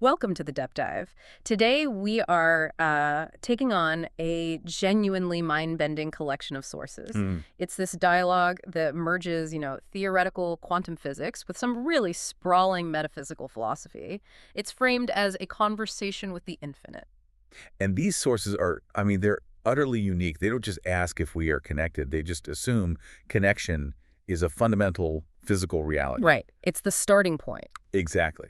Welcome to the Depth Dive. Today we are taking on a genuinely mind-bending collection of sources. It's this dialogue that merges, theoretical quantum physics with some really sprawling metaphysical philosophy. It's framed as a conversation with the infinite. And these sources are, they're utterly unique. They don't just ask if we are connected. They just assume connection is a fundamental physical reality. Right. It's the starting point. Exactly.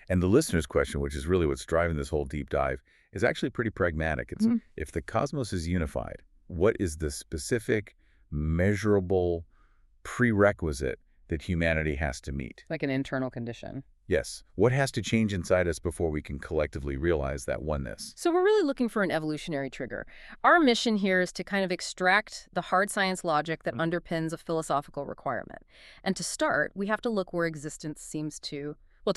And the listener's question, which is really what's driving this whole deep dive, is actually pretty pragmatic. It's if the cosmos is unified, what is the specific, measurable prerequisite that humanity has to meet? Like an internal condition. Yes. What has to change inside us before we can collectively realize that oneness? So we're really looking for an evolutionary trigger. Our mission here is to kind of extract the hard science logic that underpins a philosophical requirement. And to start, we have to look where existence seems to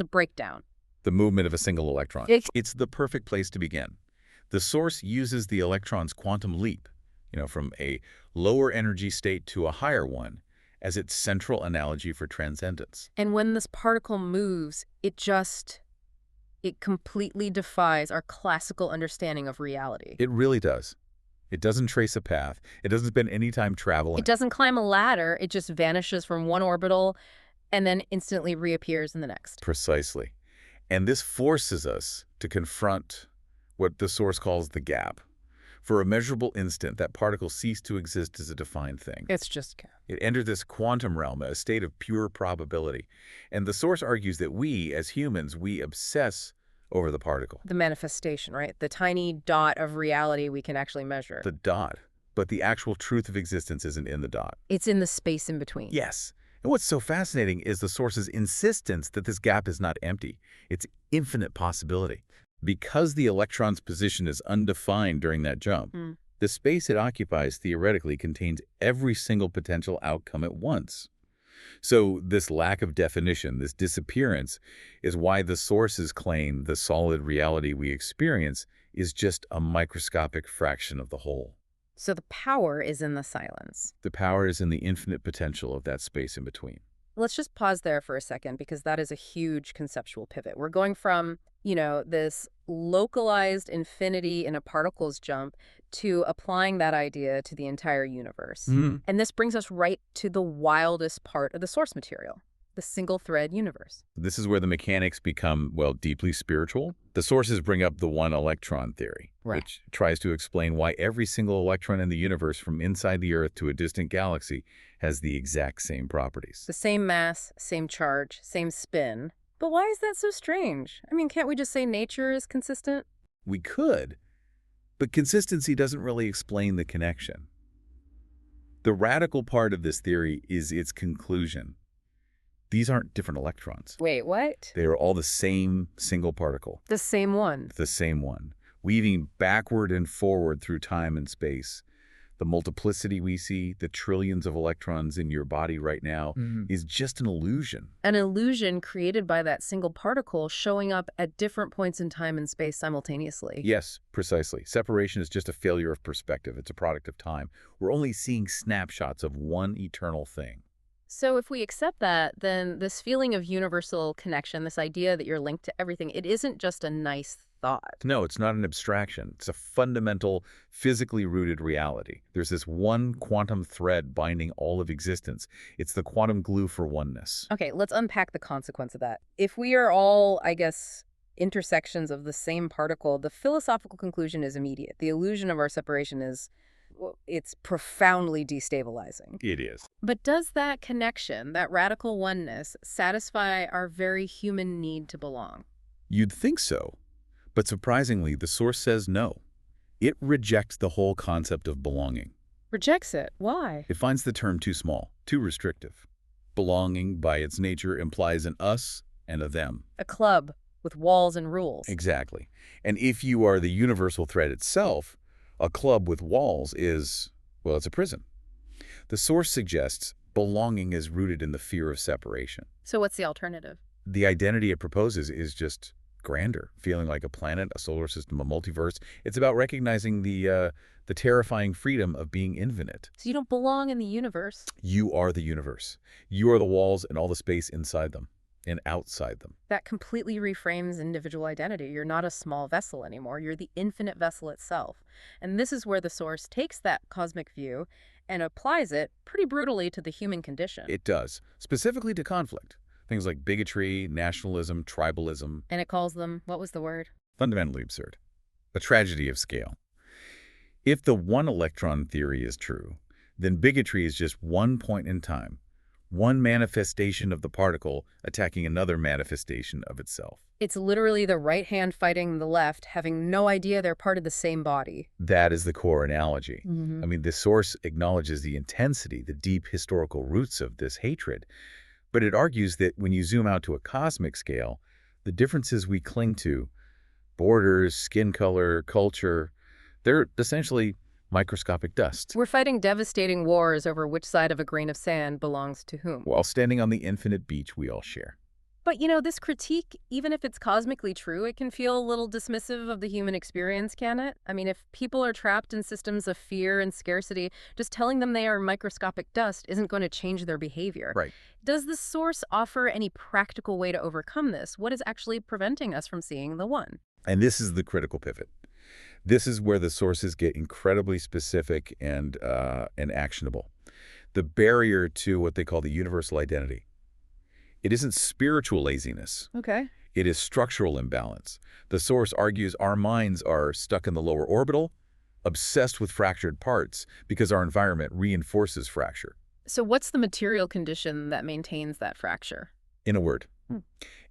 break down. The movement of a single electron. It's the perfect place to begin. The source uses the electron's quantum leap, from a lower energy state to a higher one, as its central analogy for transcendence. And when this particle moves, it completely defies our classical understanding of reality. It really does. It doesn't trace a path. It doesn't spend any time traveling. It doesn't climb a ladder. It just vanishes from one orbital and then instantly reappears in the next. Precisely. And this forces us to confront what the source calls the gap. For a measurable instant, that particle ceased to exist as a defined thing. It's just... It entered this quantum realm, a state of pure probability. And the source argues that we, as humans, we obsess over the particle. The manifestation, right? The tiny dot of reality we can actually measure. The dot. But the actual truth of existence isn't in the dot. It's in the space in between. Yes. And what's so fascinating is the source's insistence that this gap is not empty. It's infinite possibility. Because the electron's position is undefined during that jump, the space it occupies theoretically contains every single potential outcome at once. So this lack of definition, this disappearance, is why the sources claim the solid reality we experience is just a microscopic fraction of the whole. So the power is in the silence. The power is in the infinite potential of that space in between. Let's just pause there for a second, because that is a huge conceptual pivot. We're going from, this localized infinity in a particle's jump to applying that idea to the entire universe. And this brings us right to the wildest part of the source material, the single-thread universe. This is where the mechanics become, deeply spiritual. The sources bring up the one-electron theory, which tries to explain why every single electron in the universe from inside the Earth to a distant galaxy has the exact same properties. The same mass, same charge, same spin. But why is that so strange? Can't we just say nature is consistent? We could, but consistency doesn't really explain the connection. The radical part of this theory is its conclusion. These aren't different electrons. Wait, what? They are all the same single particle. The same one. The same one, weaving backward and forward through time and space. The multiplicity we see, the trillions of electrons in your body right now, is just an illusion. An illusion created by that single particle showing up at different points in time and space simultaneously. Yes, precisely. Separation is just a failure of perspective. It's a product of time. We're only seeing snapshots of one eternal thing. So if we accept that, then this feeling of universal connection, this idea that you're linked to everything, it isn't just a nice thought. No, it's not an abstraction. It's a fundamental, physically rooted reality. There's this one quantum thread binding all of existence. It's the quantum glue for oneness. Okay, let's unpack the consequence of that. If we are all, intersections of the same particle, the philosophical conclusion is immediate. The illusion of our separation is... it's profoundly destabilizing. It is. But does that connection, that radical oneness, satisfy our very human need to belong? You'd think so. But surprisingly, the source says no. It rejects the whole concept of belonging. Rejects it? Why? It finds the term too small, too restrictive. Belonging, by its nature, implies an us and a them. A club with walls and rules. Exactly. And if you are the universal thread itself, a club with walls is, it's a prison. The source suggests belonging is rooted in the fear of separation. So what's the alternative? The identity it proposes is just grander, feeling like a planet, a solar system, a multiverse. It's about recognizing the terrifying freedom of being infinite. So you don't belong in the universe. You are the universe. You are the walls and all the space inside them. and outside them. That completely reframes individual identity. You're not a small vessel anymore. You're the infinite vessel itself. And this is where the Source takes that cosmic view and applies it pretty brutally to the human condition. It does, specifically to conflict. Things like bigotry, nationalism, tribalism. And it calls them, what was the word? Fundamentally absurd. A tragedy of scale. If the one electron theory is true, then bigotry is just one point in time, one manifestation of the particle attacking another manifestation of itself. It's literally the right hand fighting the left, having no idea they're part of the same body. That is the core analogy. Mm-hmm. I mean, the Source acknowledges the intensity, the deep historical roots of this hatred, but it argues that when you zoom out to a cosmic scale, the differences we cling to, borders, skin color, culture, they're essentially microscopic dust. We're fighting devastating wars over which side of a grain of sand belongs to whom. While standing on the infinite beach we all share. But, this critique, even if it's cosmically true, it can feel a little dismissive of the human experience, can it? I mean, if people are trapped in systems of fear and scarcity, just telling them they are microscopic dust isn't going to change their behavior. Right. Does the Source offer any practical way to overcome this? What is actually preventing us from seeing the one? And this is the critical pivot. This is where the sources get incredibly specific and actionable. The barrier to what they call the universal identity. It isn't spiritual laziness. Okay. It is structural imbalance. The Source argues our minds are stuck in the lower orbital, obsessed with fractured parts because our environment reinforces fracture. So what's the material condition that maintains that fracture? In a word,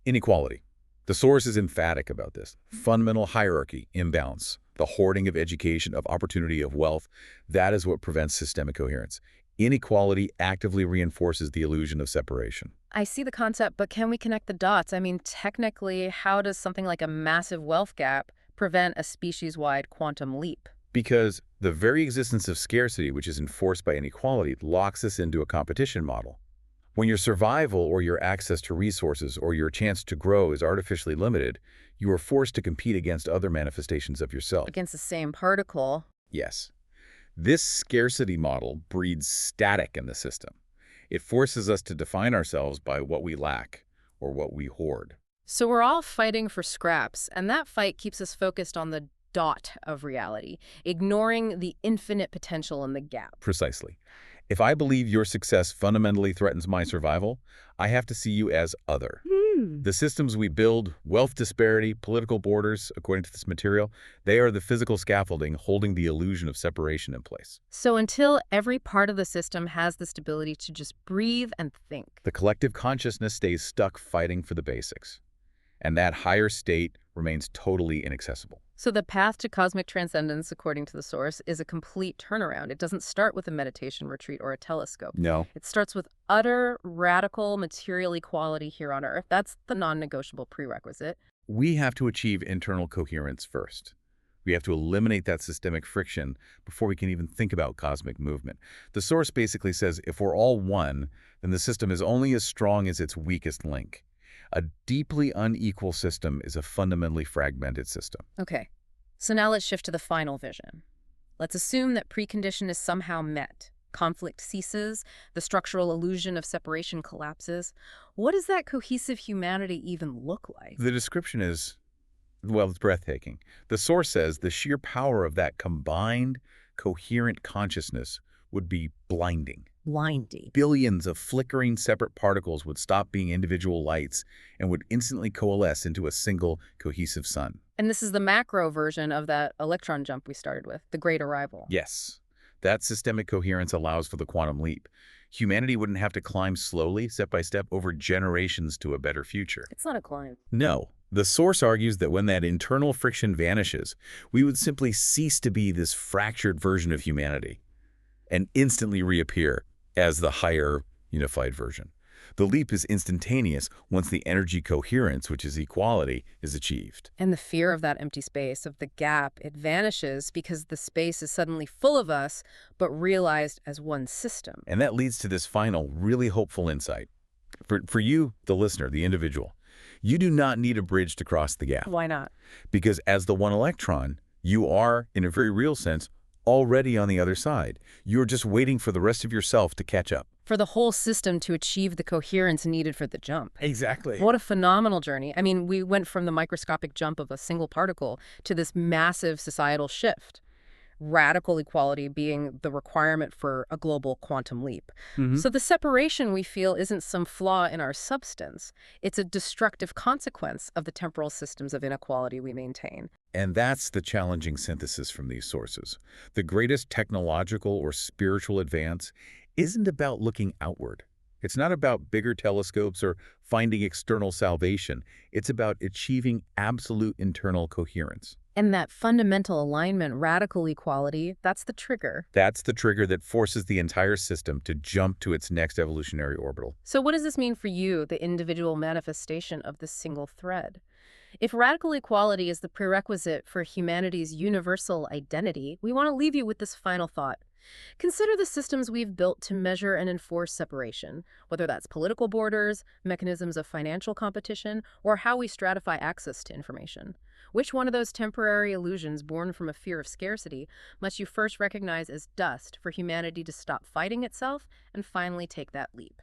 inequality. The Source is emphatic about this. Fundamental hierarchy, imbalance, the hoarding of education, of opportunity, of wealth, that is what prevents systemic coherence. Inequality actively reinforces the illusion of separation. I see the concept, but can we connect the dots? I mean, technically, how does something like a massive wealth gap prevent a species-wide quantum leap? Because the very existence of scarcity, which is enforced by inequality, locks us into a competition model. When your survival or your access to resources or your chance to grow is artificially limited, you are forced to compete against other manifestations of yourself. Against the same particle. Yes. This scarcity model breeds static in the system. It forces us to define ourselves by what we lack or what we hoard. So we're all fighting for scraps, and that fight keeps us focused on the dot of reality, ignoring the infinite potential in the gap. Precisely. If I believe your success fundamentally threatens my survival, I have to see you as other. The systems we build, wealth disparity, political borders, according to this material, they are the physical scaffolding holding the illusion of separation in place. So until every part of the system has the stability to just breathe and think. The collective consciousness stays stuck fighting for the basics. And that higher state remains totally inaccessible. So the path to cosmic transcendence, according to the Source, is a complete turnaround. It doesn't start with a meditation retreat or a telescope. No. It starts with utter, radical material equality here on Earth. That's the non-negotiable prerequisite. We have to achieve internal coherence first. We have to eliminate that systemic friction before we can even think about cosmic movement. The Source basically says if we're all one, then the system is only as strong as its weakest link. A deeply unequal system is a fundamentally fragmented system. Okay, so now let's shift to the final vision. Let's assume that precondition is somehow met. Conflict ceases, the structural illusion of separation collapses. What does that cohesive humanity even look like? The description is, well, it's breathtaking. The Source says the sheer power of that combined, coherent consciousness would be blinding. Blinding. Billions of flickering separate particles would stop being individual lights and would instantly coalesce into a single cohesive sun. And this is the macro version of that electron jump we started with, the Great Arrival. Yes. That systemic coherence allows for the quantum leap. Humanity wouldn't have to climb slowly, step by step, over generations to a better future. It's not a climb. No. The Source argues that when that internal friction vanishes, we would simply cease to be this fractured version of humanity and instantly reappear as the higher, unified version. The leap is instantaneous once the energy coherence, which is equality, is achieved. And the fear of that empty space, of the gap, it vanishes because the space is suddenly full of us, but realized as one system. And that leads to this final, really hopeful insight. For you, the listener, the individual, you do not need a bridge to cross the gap. Why not? Because as the one electron, you are, in a very real sense, already on the other side. You're just waiting for the rest of yourself to catch up. For the whole system to achieve the coherence needed for the jump. Exactly. What a phenomenal journey. I mean, we went from the microscopic jump of a single particle to this massive societal shift. Radical equality being the requirement for a global quantum leap. Hmm. So the separation we feel isn't some flaw in our substance. It's a destructive consequence of the temporal systems of inequality we maintain. And that's the challenging synthesis from these sources. The greatest technological or spiritual advance isn't about looking outward. It's not about bigger telescopes or finding external salvation. It's about achieving absolute internal coherence. And that fundamental alignment, radical equality, that's the trigger. That's the trigger that forces the entire system to jump to its next evolutionary orbital. So what does this mean for you, the individual manifestation of this single thread? If radical equality is the prerequisite for humanity's universal identity, we want to leave you with this final thought. Consider the systems we've built to measure and enforce separation, whether that's political borders, mechanisms of financial competition, or how we stratify access to information. Which one of those temporary illusions born from a fear of scarcity must you first recognize as dust for humanity to stop fighting itself and finally take that leap?